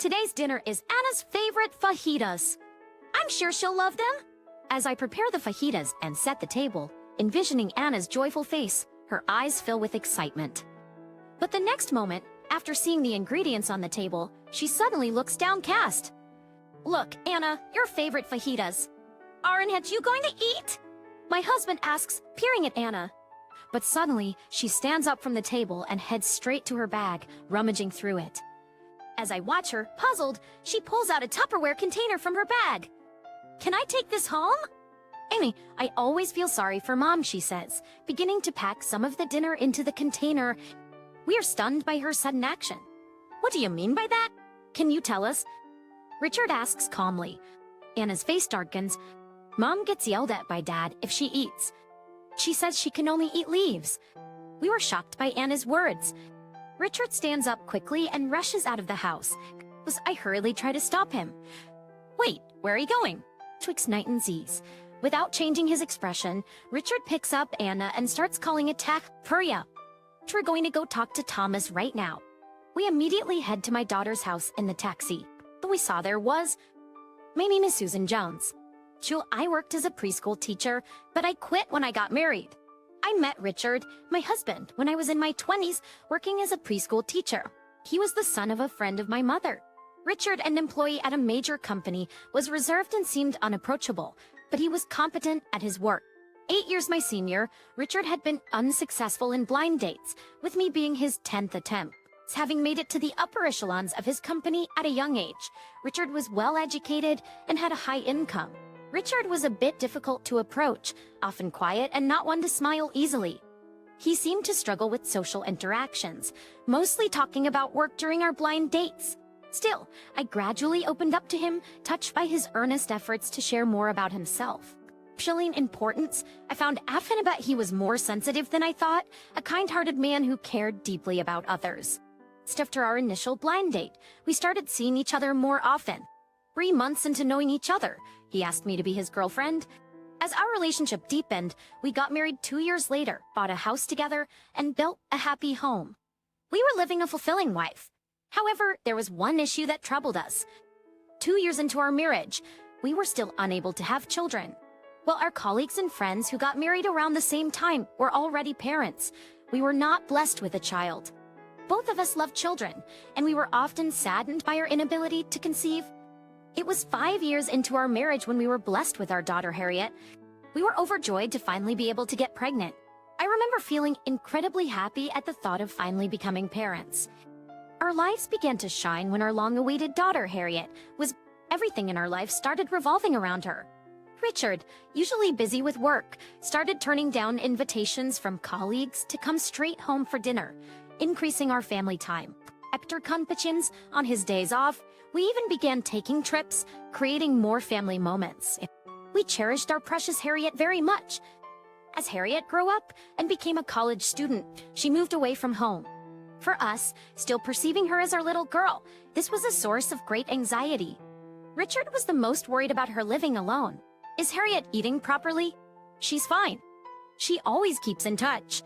Today's dinner is Anna's favorite fajitas. I'm sure she'll love them. As I prepare the fajitas and set the table, envisioning Anna's joyful face, her eyes fill with excitement. But the next moment, after seeing the ingredients on the table, she suddenly looks downcast. Look, Anna, your favorite fajitas. Aren't you going to eat? My husband asks, peering at Anna. But suddenly, she stands up from the table and heads straight to her bag, rummaging through it. As I watch her, puzzled, she pulls out a Tupperware container from her bag. Can I take this home? Amy, I always feel sorry for Mom, she says, beginning to pack some of the dinner into the container. We are stunned by her sudden action. What do you mean by that? Can you tell us? Richard asks calmly. Anna's face darkens. Mom gets yelled at by Dad if she eats. She says she can only eat leaves. We were shocked by Anna's words. Richard stands up quickly and rushes out of the house. I hurriedly try to stop him. Wait, where are you going? Twixt night and Z's. Without changing his expression, Richard picks up Anna and starts calling it hurry up. We're going to go talk to Thomas right now. We immediately head to my daughter's house in the taxi. What we saw there was, my name is Susan Jones. I worked as a preschool teacher, but I quit when I got married. I met Richard, my husband, when I was in my 20s working as a preschool teacher. He was the son of a friend of my mother. Richard, an employee at a major company, was reserved and seemed unapproachable, but he was competent at his work. 8 years my senior, Richard had been unsuccessful in blind dates, with me being his 10th attempt. Having made it to the upper echelons of his company at a young age, Richard was well educated and had a high income. Richard was a bit difficult to approach, often quiet and not one to smile easily. He seemed to struggle with social interactions, mostly talking about work during our blind dates. Still, I gradually opened up to him, touched by his earnest efforts to share more about himself. Showing importance, I found often about he was more sensitive than I thought, a kind-hearted man who cared deeply about others. After our initial blind date, we started seeing each other more often. 3 months into knowing each other, he asked me to be his girlfriend. As our relationship deepened, we got married 2 years later, bought a house together, and built a happy home. We were living a fulfilling life. However, there was one issue that troubled us. 2 years into our marriage, we were still unable to have children. While our colleagues and friends who got married around the same time were already parents, we were not blessed with a child. Both of us loved children, and we were often saddened by our inability to conceive. It was 5 years into our marriage when we were blessed with our daughter, Harriet. We were overjoyed to finally be able to get pregnant. I remember feeling incredibly happy at the thought of finally becoming parents. Our lives began to shine when our long-awaited daughter, Harriet, was everything in our life started revolving around her. Richard, usually busy with work, started turning down invitations from colleagues to come straight home for dinner, increasing our family time. After competitions on his days off, we even began taking trips, creating more family moments. We cherished our precious Harriet very much. As Harriet grew up and became a college student, she moved away from home. For us, still perceiving her as our little girl, this was a source of great anxiety. Richard was the most worried about her living alone. Is Harriet eating properly? She's fine. She always keeps in touch.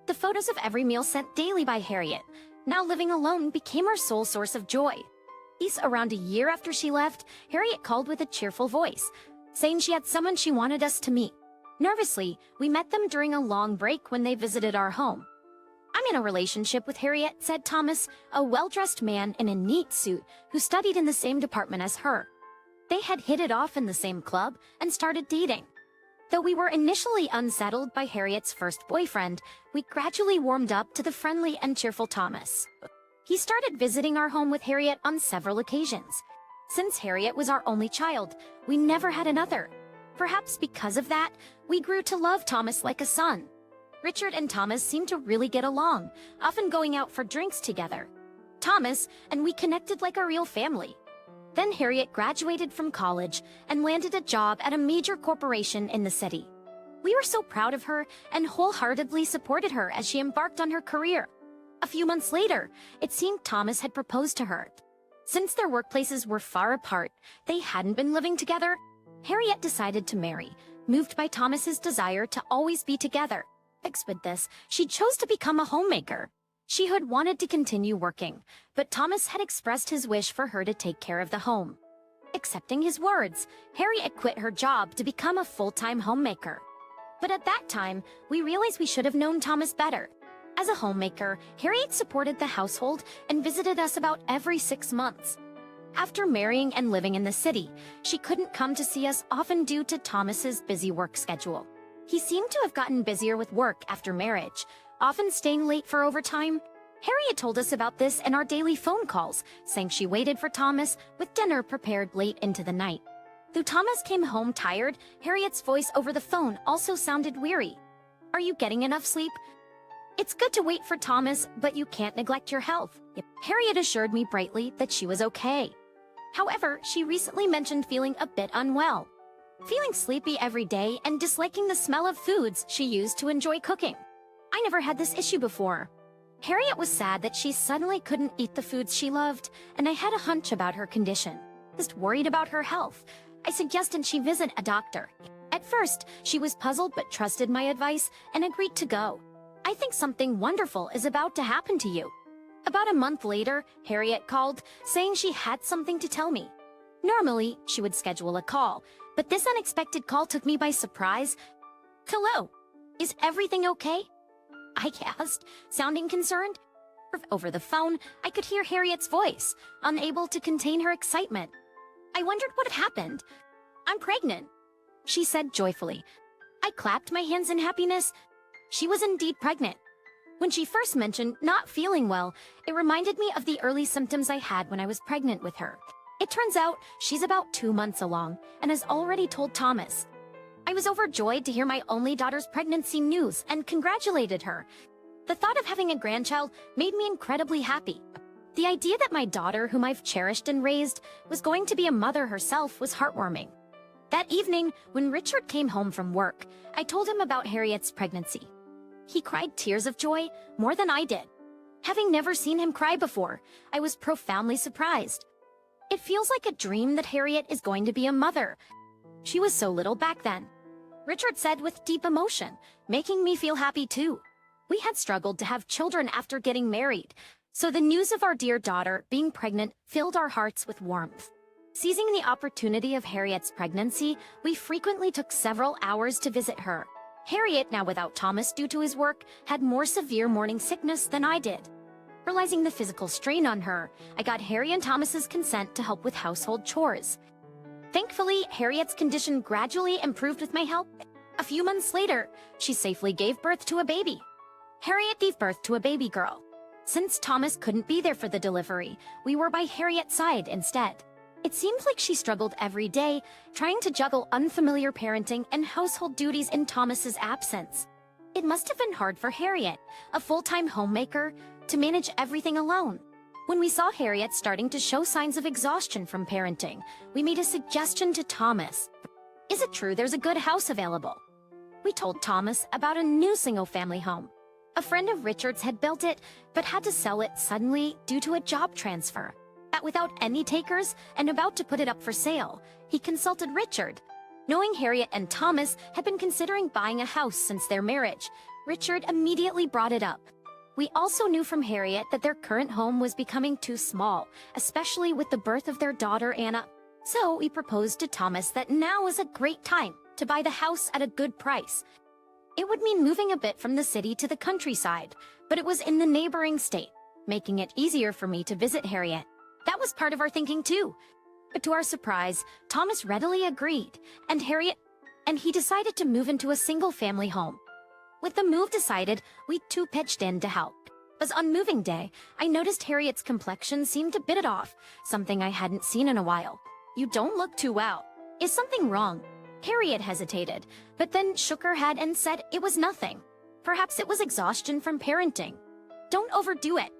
The photos of every meal sent daily by Harriet, now living alone, became our sole source of joy. Around a year after she left, Harriet called with a cheerful voice, saying she had someone she wanted us to meet. Nervously, we met them during a long break when they visited our home. I'm in a relationship with Harriet, said Thomas, a well-dressed man in a neat suit who studied in the same department as her. They had hit it off in the same club and started dating. Though we were initially unsettled by Harriet's first boyfriend, we gradually warmed up to the friendly and cheerful Thomas. He started visiting our home with Harriet on several occasions. Since Harriet was our only child, we never had another. Perhaps because of that, we grew to love Thomas like a son. Richard and Thomas seemed to really get along, often going out for drinks together. Thomas and we connected like a real family. Then Harriet graduated from college and landed a job at a major corporation in the city. We were so proud of her and wholeheartedly supported her as she embarked on her career. A few months later, it seemed Thomas had proposed to her. Since their workplaces were far apart, they hadn't been living together. Harriet decided to marry, moved by Thomas's desire to always be together. With this, she chose to become a homemaker. She had wanted to continue working, but Thomas had expressed his wish for her to take care of the home. Accepting his words, Harriet quit her job to become a full-time homemaker. But at that time, we realized we should have known Thomas better. As a homemaker, Harriet supported the household and visited us about every 6 months. After marrying and living in the city, she couldn't come to see us often due to Thomas's busy work schedule. He seemed to have gotten busier with work after marriage, often staying late for overtime. Harriet told us about this in our daily phone calls, saying she waited for Thomas with dinner prepared late into the night. Though Thomas came home tired, Harriet's voice over the phone also sounded weary. "Are you getting enough sleep? It's good to wait for Thomas, but you can't neglect your health." Harriet assured me brightly that she was okay. However, she recently mentioned feeling a bit unwell, feeling sleepy every day and disliking the smell of foods she used to enjoy cooking. I never had this issue before. Harriet was sad that she suddenly couldn't eat the foods she loved, and I had a hunch about her condition. Just worried about her health. I suggested she visit a doctor. At first, she was puzzled but trusted my advice and agreed to go. "I think something wonderful is about to happen to you." About a month later, Harriet called, saying she had something to tell me. Normally, she would schedule a call, but this unexpected call took me by surprise. "Hello, is everything okay?" I asked, sounding concerned. Over the phone, I could hear Harriet's voice, unable to contain her excitement. I wondered what had happened. "I'm pregnant," she said joyfully. I clapped my hands in happiness. She was indeed pregnant. When she first mentioned not feeling well, it reminded me of the early symptoms I had when I was pregnant with her. It turns out she's about 2 months along and has already told Thomas. I was overjoyed to hear my only daughter's pregnancy news and congratulated her. The thought of having a grandchild made me incredibly happy. The idea that my daughter, whom I've cherished and raised, was going to be a mother herself was heartwarming. That evening, when Richard came home from work, I told him about Harriet's pregnancy. He cried tears of joy, more than I did. Having never seen him cry before, I was profoundly surprised. It feels like a dream that Harriet is going to be a mother. She was so little back then, Richard said with deep emotion, making me feel happy too. We had struggled to have children after getting married, so the news of our dear daughter being pregnant filled our hearts with warmth. Seizing the opportunity of Harriet's pregnancy, we frequently took several hours to visit her. Harriet, now without Thomas due to his work, had more severe morning sickness than I did. Realizing the physical strain on her, I got Harry and Thomas's consent to help with household chores. Thankfully, Harriet's condition gradually improved with my help. A few months later, she safely gave birth to a baby. Harriet gave birth to a baby girl. Since Thomas couldn't be there for the delivery, we were by Harriet's side instead. It seemed like she struggled every day, trying to juggle unfamiliar parenting and household duties in Thomas's absence. It must have been hard for Harriet, a full-time homemaker, to manage everything alone. When we saw Harriet starting to show signs of exhaustion from parenting, we made a suggestion to Thomas. "Is it true there's a good house available?" We told Thomas about a new single-family home. A friend of Richard's had built it, but had to sell it suddenly due to a job transfer. That without any takers and about to put it up for sale, he consulted Richard. Knowing Harriet and Thomas had been considering buying a house since their marriage, Richard immediately brought it up. We also knew from Harriet that their current home was becoming too small, especially with the birth of their daughter Anna. So we proposed to Thomas that now was a great time to buy the house at a good price. It would mean moving a bit from the city to the countryside, but it was in the neighboring state, making it easier for me to visit Harriet. That was part of our thinking too. But to our surprise, Thomas readily agreed, and he decided to move into a single-family home. With the move decided, we too pitched in to help. But on moving day, I noticed Harriet's complexion seemed a bit off, something I hadn't seen in a while. "You don't look too well. Is something wrong?" Harriet hesitated, but then shook her head and said it was nothing. Perhaps it was exhaustion from parenting. "Don't overdo it.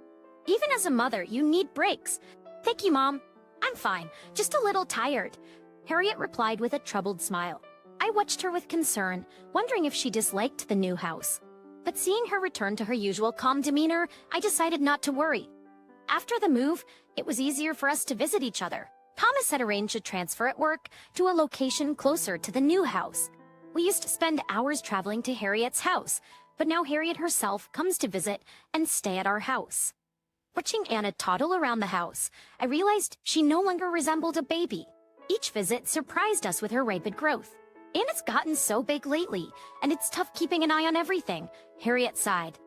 Even as a mother, you need breaks." "Thank you, Mom. I'm fine, just a little tired," Harriet replied with a troubled smile. I watched her with concern, wondering if she disliked the new house. But seeing her return to her usual calm demeanor, I decided not to worry. After the move, it was easier for us to visit each other. Thomas had arranged a transfer at work to a location closer to the new house. We used to spend hours traveling to Harriet's house, but now Harriet herself comes to visit and stay at our house. Watching Anna toddle around the house, I realized she no longer resembled a baby. Each visit surprised us with her rapid growth. Anna's gotten so big lately, and it's tough keeping an eye on everything, Harriet sighed.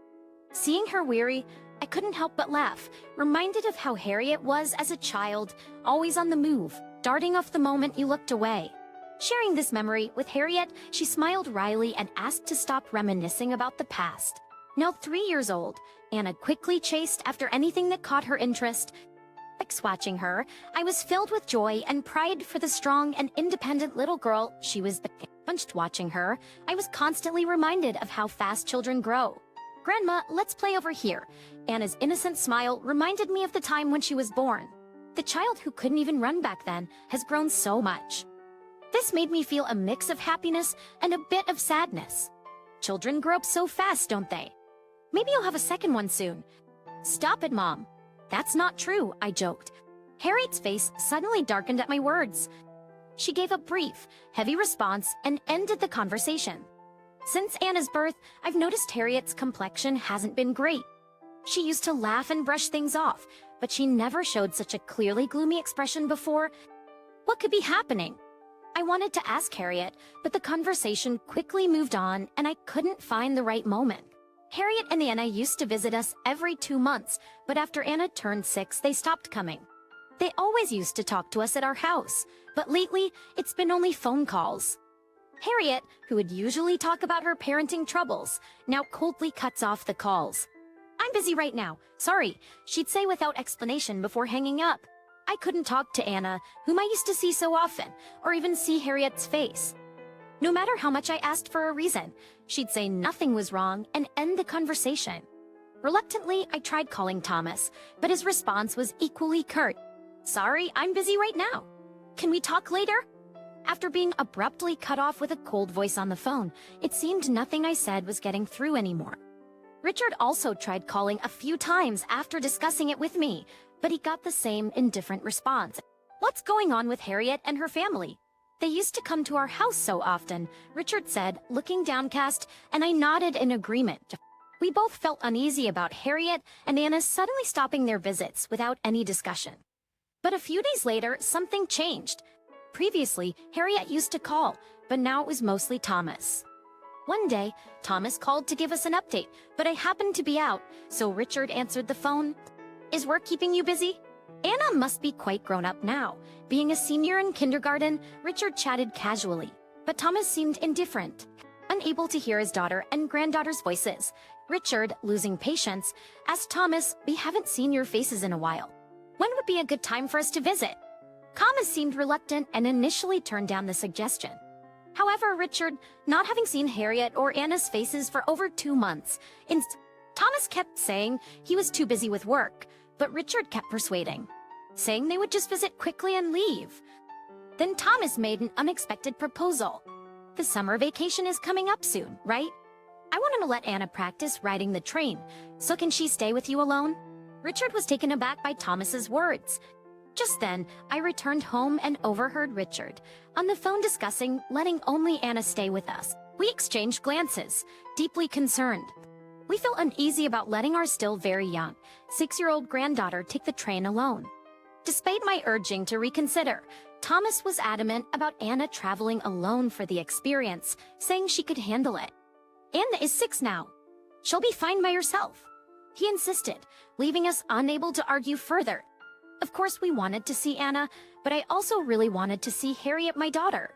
Seeing her weary, I couldn't help but laugh, reminded of how Harriet was as a child, always on the move, darting off the moment you looked away. Sharing this memory with Harriet, she smiled wryly and asked to stop reminiscing about the past. Now 3 years old, Anna quickly chased after anything that caught her interest. Watching her, I was filled with joy and pride for the strong and independent little girl she was becoming. Watching her, I was constantly reminded of how fast children grow. Grandma, let's play over here. Anna's innocent smile reminded me of the time when she was born. The child who couldn't even run back then has grown so much. This made me feel a mix of happiness and a bit of sadness. Children grow up so fast, don't they? Maybe you'll have a second one soon. Stop it, Mom. That's not true, I joked. Harriet's face suddenly darkened at my words. She gave a brief, heavy response and ended the conversation. Since Anna's birth, I've noticed Harriet's complexion hasn't been great. She used to laugh and brush things off, but she never showed such a clearly gloomy expression before. What could be happening? I wanted to ask Harriet, but the conversation quickly moved on and I couldn't find the right moment. Harriet and Anna used to visit us every 2 months, but after Anna turned 6, they stopped coming. They always used to talk to us at our house, but lately, it's been only phone calls. Harriet, who would usually talk about her parenting troubles, now coldly cuts off the calls. I'm busy right now. Sorry, she'd say without explanation before hanging up. I couldn't talk to Anna, whom I used to see so often, or even see Harriet's face. No matter how much I asked for a reason, she'd say nothing was wrong and end the conversation. Reluctantly, I tried calling Thomas, but his response was equally curt. Sorry, I'm busy right now. Can we talk later? After being abruptly cut off with a cold voice on the phone, it seemed nothing I said was getting through anymore. Richard also tried calling a few times after discussing it with me, but he got the same indifferent response. What's going on with Harriet and her family? They used to come to our house so often, Richard said, looking downcast, and I nodded in agreement. We both felt uneasy about Harriet and Anna suddenly stopping their visits without any discussion. But a few days later, something changed. Previously, Harriet used to call, but now it was mostly Thomas. One day, Thomas called to give us an update, but I happened to be out, so Richard answered the phone. Is work keeping you busy? Anna must be quite grown up now. Being a senior in kindergarten, Richard chatted casually, but Thomas seemed indifferent. Unable to hear his daughter and granddaughter's voices, Richard, losing patience, asked Thomas, we haven't seen your faces in a while. When would be a good time for us to visit? Thomas seemed reluctant and initially turned down the suggestion. However, Richard, not having seen Harriet or Anna's faces for over 2 months, Thomas kept saying he was too busy with work, but Richard kept persuading, saying they would just visit quickly and leave. Then Thomas made an unexpected proposal. The summer vacation is coming up soon, right? I wanted to let Anna practice riding the train, so can she stay with you alone? Richard was taken aback by Thomas's words. Just then, I returned home and overheard Richard on the phone discussing letting only Anna stay with us. We exchanged glances, deeply concerned. We felt uneasy about letting our still very young, 6-year-old granddaughter take the train alone. Despite my urging to reconsider, Thomas was adamant about Anna traveling alone for the experience, saying she could handle it. Anna is 6 now. She'll be fine by herself. He insisted, leaving us unable to argue further. Of course, we wanted to see Anna, but I also really wanted to see Harriet, my daughter.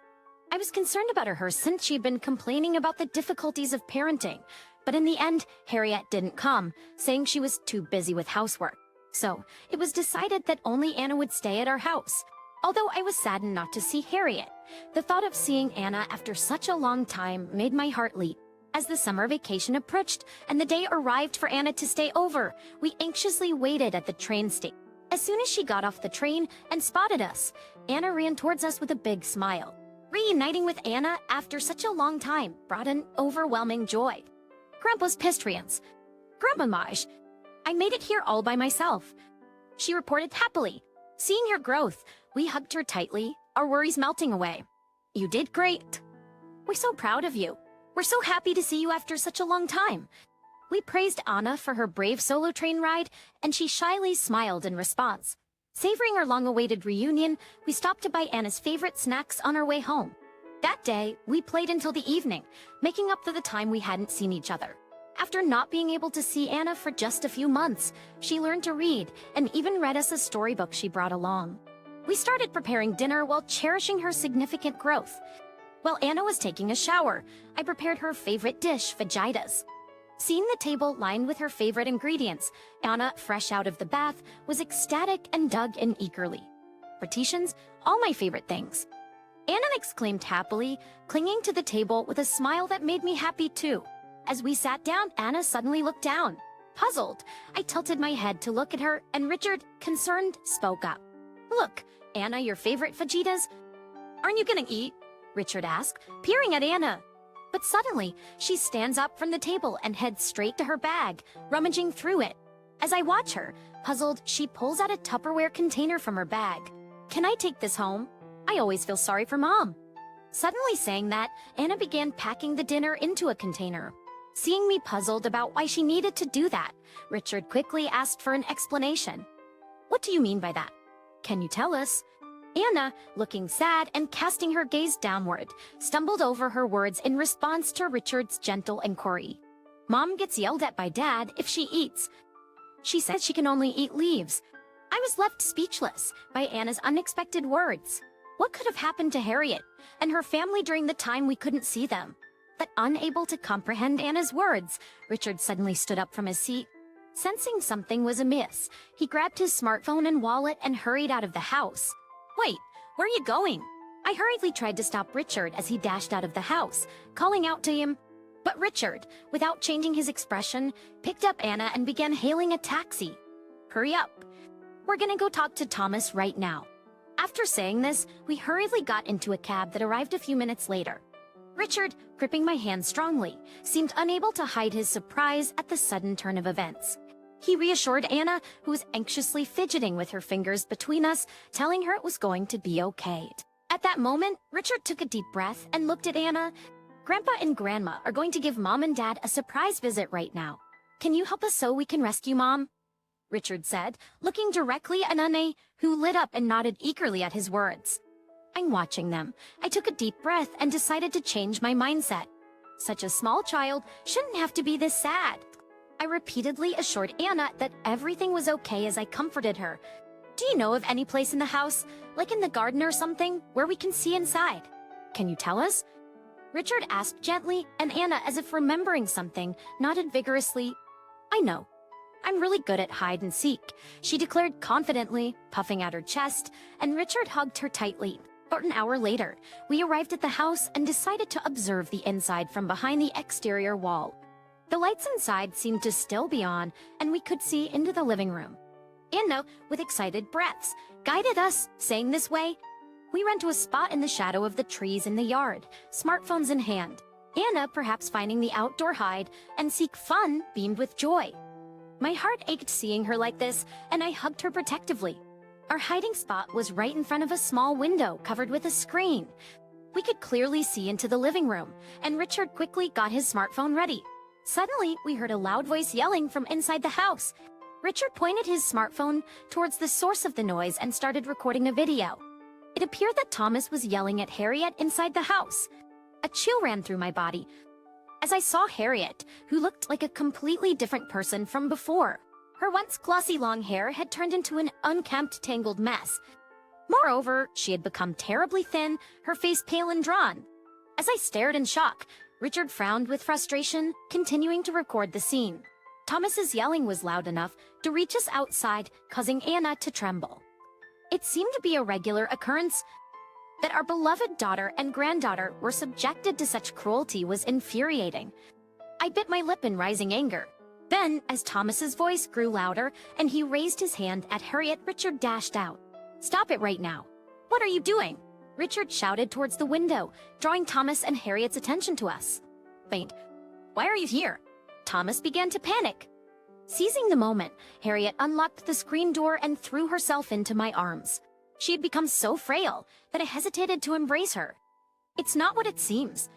I was concerned about her since she'd been complaining about the difficulties of parenting, but in the end, Harriet didn't come, saying she was too busy with housework. So, it was decided that only Anna would stay at our house. Although I was saddened not to see Harriet, the thought of seeing Anna after such a long time made my heart leap. As the summer vacation approached and the day arrived for Anna to stay over, we anxiously waited at the train station. As soon as she got off the train and spotted us, Anna ran towards us with a big smile. Reuniting with Anna after such a long time brought an overwhelming joy. Grandpa's pistrians. Grandma Maj, I made it here all by myself. She reported happily. Seeing her growth, we hugged her tightly, our worries melting away. You did great. We're so proud of you. We're so happy to see you after such a long time. We praised Anna for her brave solo train ride, and she shyly smiled in response. Savoring our long-awaited reunion, we stopped to buy Anna's favorite snacks on our way home. That day, we played until the evening, making up for the time we hadn't seen each other. After not being able to see Anna for just a few months, she learned to read and even read us a storybook she brought along. We started preparing dinner while cherishing her significant growth. While Anna was taking a shower, I prepared her favorite dish, fajitas. Seeing the table lined with her favorite ingredients, Anna, fresh out of the bath, was ecstatic and dug in eagerly. Partitions, all my favorite things. Anna exclaimed happily, clinging to the table with a smile that made me happy too. As we sat down, Anna suddenly looked down. Puzzled, I tilted my head to look at her, and Richard, concerned, spoke up. "Look, Anna, your favorite fajitas? Aren't you gonna eat?" Richard asked, peering at Anna. But suddenly, she stands up from the table and heads straight to her bag, rummaging through it. As I watch her, puzzled, she pulls out a Tupperware container from her bag. "Can I take this home? I always feel sorry for Mom." Suddenly saying that, Anna began packing the dinner into a container. Seeing me puzzled about why she needed to do that, Richard quickly asked for an explanation. "What do you mean by that? Can you tell us?" Anna, looking sad and casting her gaze downward, stumbled over her words in response to Richard's gentle inquiry. "Mom gets yelled at by Dad if she eats. She says she can only eat leaves." I was left speechless by Anna's unexpected words. What could have happened to Harriet and her family during the time we couldn't see them? But unable to comprehend Anna's words, Richard suddenly stood up from his seat. Sensing something was amiss, he grabbed his smartphone and wallet and hurried out of the house. "Wait, where are you going?" I hurriedly tried to stop Richard as he dashed out of the house, calling out to him. But Richard, without changing his expression, picked up Anna and began hailing a taxi. "Hurry up. We're gonna go talk to Thomas right now." After saying this, we hurriedly got into a cab that arrived a few minutes later. Richard, gripping my hand strongly, seemed unable to hide his surprise at the sudden turn of events. He reassured Anna, who was anxiously fidgeting with her fingers between us, telling her it was going to be okay. At that moment, Richard took a deep breath and looked at Anna. "Grandpa and Grandma are going to give Mom and Dad a surprise visit right now. Can you help us so we can rescue Mom?" Richard said, looking directly at Anna, who lit up and nodded eagerly at his words. I'm watching them. I took a deep breath and decided to change my mindset. Such a small child shouldn't have to be this sad. I repeatedly assured Anna that everything was okay as I comforted her. "Do you know of any place in the house, like in the garden or something, where we can see inside? Can you tell us?" Richard asked gently, and Anna, as if remembering something, nodded vigorously. "I know. I'm really good at hide and seek," she declared confidently, puffing out her chest, and Richard hugged her tightly. About an hour later, we arrived at the house and decided to observe the inside from behind the exterior wall. The lights inside seemed to still be on, and we could see into the living room. Anna, with excited breaths, guided us, saying this way. We ran to a spot in the shadow of the trees in the yard, smartphones in hand. Anna, perhaps finding the outdoor hide and seek fun, beamed with joy. My heart ached seeing her like this, and I hugged her protectively. Our hiding spot was right in front of a small window covered with a screen. We could clearly see into the living room, and Richard quickly got his smartphone ready. Suddenly, we heard a loud voice yelling from inside the house. Richard pointed his smartphone towards the source of the noise and started recording a video. It appeared that Thomas was yelling at Harriet inside the house. A chill ran through my body as I saw Harriet, who looked like a completely different person from before. Her once glossy long hair had turned into an unkempt, tangled mess. Moreover, she had become terribly thin, her face pale and drawn. As I stared in shock, Richard frowned with frustration, continuing to record the scene. Thomas's yelling was loud enough to reach us outside, causing Anna to tremble. It seemed to be a regular occurrence. That our beloved daughter and granddaughter were subjected to such cruelty was infuriating. I bit my lip in rising anger. Then, as Thomas's voice grew louder and he raised his hand at Harriet, Richard dashed out. "Stop it right now. What are you doing?" Richard shouted towards the window, drawing Thomas and Harriet's attention to us. "Wait, why are you here?" Thomas began to panic. Seizing the moment, Harriet unlocked the screen door and threw herself into my arms. She had become so frail that I hesitated to embrace her. "It's not what it seems.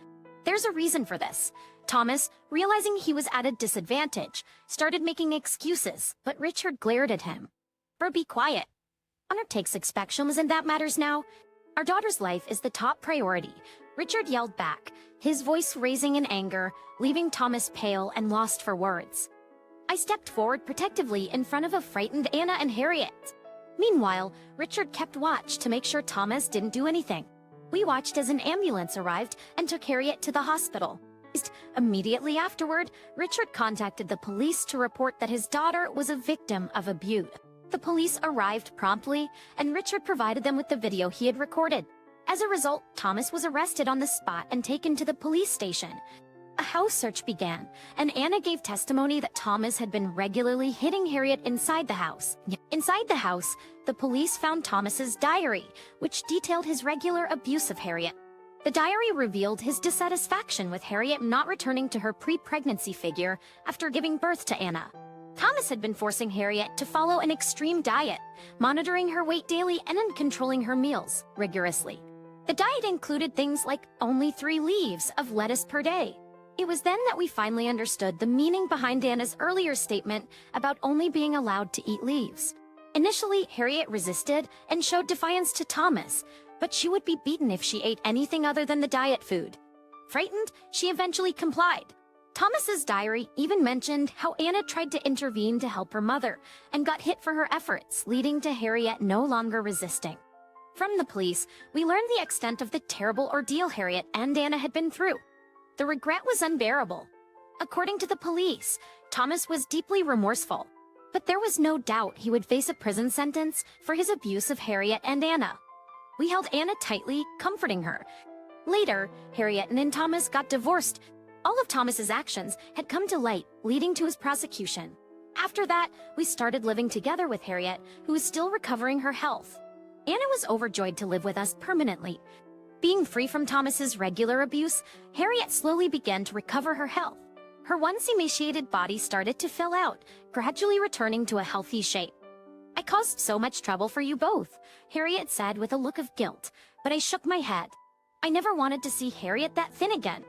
There's a reason for this. Thomas, realizing he was at a disadvantage, started making excuses, but Richard glared at him. "Bro, be quiet. Undertakes expectations and that matters now. Our daughter's life is the top priority," Richard yelled back, his voice raising in anger, leaving Thomas pale and lost for words. I stepped forward protectively in front of a frightened Anna and Harriet. Meanwhile, Richard kept watch to make sure Thomas didn't do anything. We watched as an ambulance arrived and took Harriet to the hospital. Immediately afterward, Richard contacted the police to report that his daughter was a victim of abuse. The police arrived promptly, and Richard provided them with the video he had recorded. As a result, Thomas was arrested on the spot and taken to the police station. A house search began, and Anna gave testimony that Thomas had been regularly hitting Harriet inside the house. Inside the house, the police found Thomas's diary, which detailed his regular abuse of Harriet. The diary revealed his dissatisfaction with Harriet not returning to her pre-pregnancy figure after giving birth to Anna. Thomas had been forcing Harriet to follow an extreme diet, monitoring her weight daily and controlling her meals rigorously. The diet included things like only 3 leaves of lettuce per day. It was then that we finally understood the meaning behind Anna's earlier statement about only being allowed to eat leaves. Initially, Harriet resisted and showed defiance to Thomas, but she would be beaten if she ate anything other than the diet food. Frightened, she eventually complied. Thomas's diary even mentioned how Anna tried to intervene to help her mother and got hit for her efforts, leading to Harriet no longer resisting. From the police, we learned the extent of the terrible ordeal Harriet and Anna had been through. The regret was unbearable. According to the police, Thomas was deeply remorseful, but there was no doubt he would face a prison sentence for his abuse of Harriet and Anna. We held Anna tightly, comforting her. Later, Harriet and Thomas got divorced. All of Thomas's actions had come to light, leading to his prosecution. After that, we started living together with Harriet, who was still recovering her health. Anna was overjoyed to live with us permanently. Being free from Thomas's regular abuse, Harriet slowly began to recover her health. Her once emaciated body started to fill out, gradually returning to a healthy shape. "I caused so much trouble for you both," Harriet said with a look of guilt, but I shook my head. I never wanted to see Harriet that thin again.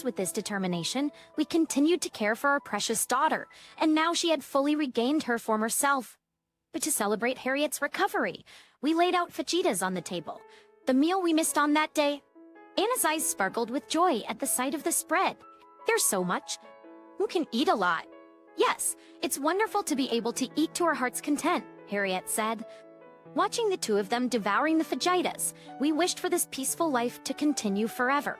With this determination, we continued to care for our precious daughter, and now she had fully regained her former self. But to celebrate Harriet's recovery, we laid out fajitas on the table, the meal we missed on that day. Anna's eyes sparkled with joy at the sight of the spread. "There's so much. Who can eat a lot?" "Yes, it's wonderful to be able to eat to our heart's content," Harriet said. Watching the two of them devouring the fajitas, we wished for this peaceful life to continue forever.